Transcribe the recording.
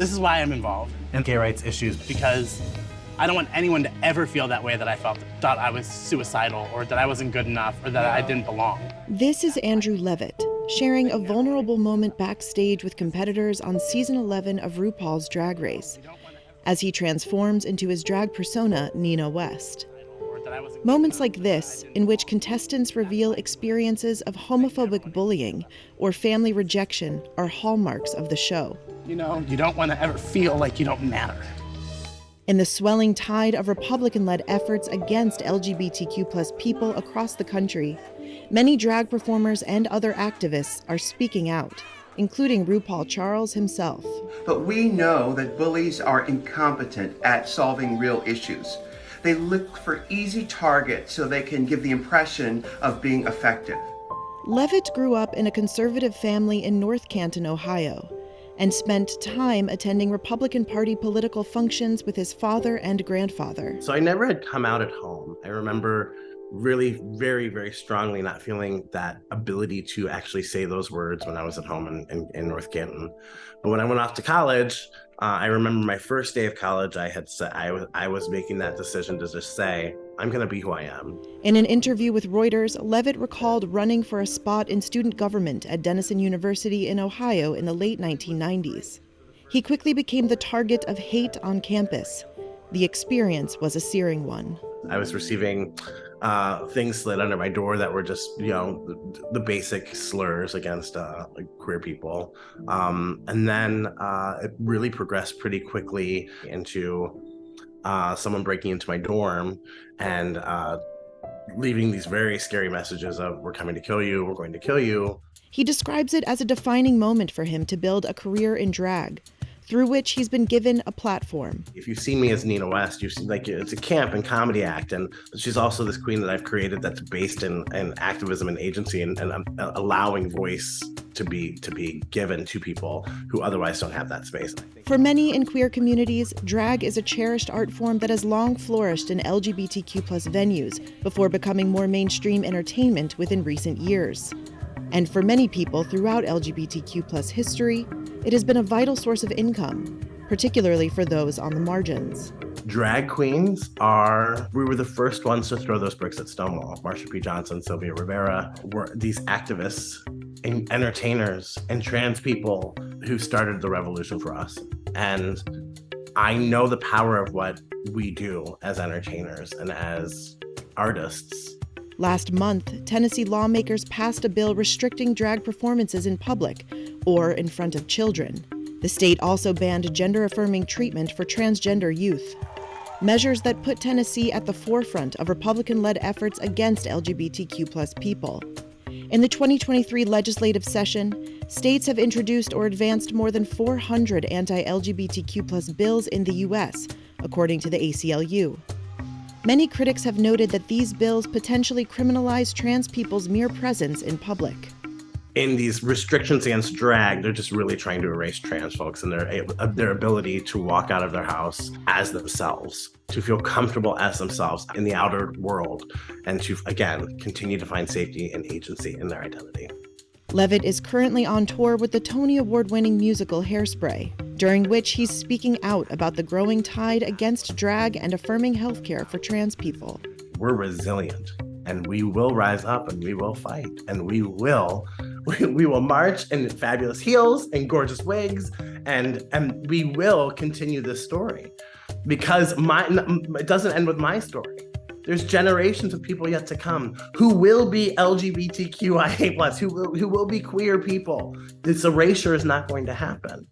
This is why I'm involved in gay rights issues, because I don't want anyone to ever feel that way, that I thought I was suicidal or that I wasn't good enough or that I didn't belong. This is Andrew Levitt, sharing a vulnerable moment backstage with competitors on season 11 of RuPaul's Drag Race, as he transforms into his drag persona, Nina West. Moments like this, in which contestants reveal experiences of homophobic bullying or family rejection, are hallmarks of the show. You know, you don't want to ever feel like you don't matter. In the swelling tide of Republican-led efforts against LGBTQ+ people across the country, many drag performers and other activists are speaking out, including RuPaul Charles himself. But we know that bullies are incompetent at solving real issues. They look for easy targets so they can give the impression of being effective. Levitt grew up in a conservative family in North Canton, Ohio, and spent time attending Republican Party political functions with his father and grandfather. So I never had come out at home. I remember really very, very strongly not feeling that ability to actually say those words when I was at home in North Canton. But when I went off to college, I remember my first day of college, I had said I was making that decision to just say, I'm going to be who I am. In an interview with Reuters, Levitt recalled running for a spot in student government at Denison University in Ohio in the late 1990s. He quickly became the target of hate on campus. The experience was a searing one. I was receiving things slid under my door that were just, the basic slurs against queer people. And then it really progressed pretty quickly into someone breaking into my dorm and leaving these very scary messages of, we're coming to kill you, we're going to kill you. He describes it as a defining moment for him to build a career in drag, through which he's been given a platform. If you've seen me as Nina West, you see it's a camp and comedy act, and she's also this queen that I've created that's based in activism and agency and allowing voice to be given to people who otherwise don't have that space. For many in queer communities, drag is a cherished art form that has long flourished in LGBTQ+ venues before becoming more mainstream entertainment within recent years. And for many people throughout LGBTQ+ history, it has been a vital source of income, particularly for those on the margins. Drag queens we were the first ones to throw those bricks at Stonewall. Marsha P. Johnson, Sylvia Rivera were these activists and entertainers and trans people who started the revolution for us. And I know the power of what we do as entertainers and as artists. Last month, Tennessee lawmakers passed a bill restricting drag performances in public or in front of children. The state also banned gender-affirming treatment for transgender youth, measures that put Tennessee at the forefront of Republican-led efforts against LGBTQ+ people. In the 2023 legislative session, states have introduced or advanced more than 400 anti-LGBTQ+ bills in the U.S., according to the ACLU. Many critics have noted that these bills potentially criminalize trans people's mere presence in public. In these restrictions against drag, they're just really trying to erase trans folks and their ability to walk out of their house as themselves, to feel comfortable as themselves in the outer world, and to, again, continue to find safety and agency in their identity. Levitt is currently on tour with the Tony Award-winning musical Hairspray, during which he's speaking out about the growing tide against drag and affirming healthcare for trans people. We're resilient, and we will rise up, and we will fight, and we will march in fabulous heels and gorgeous wigs, and we will continue this story, because it doesn't end with my story. There's generations of people yet to come who will be LGBTQIA+, who will be queer people. This erasure is not going to happen.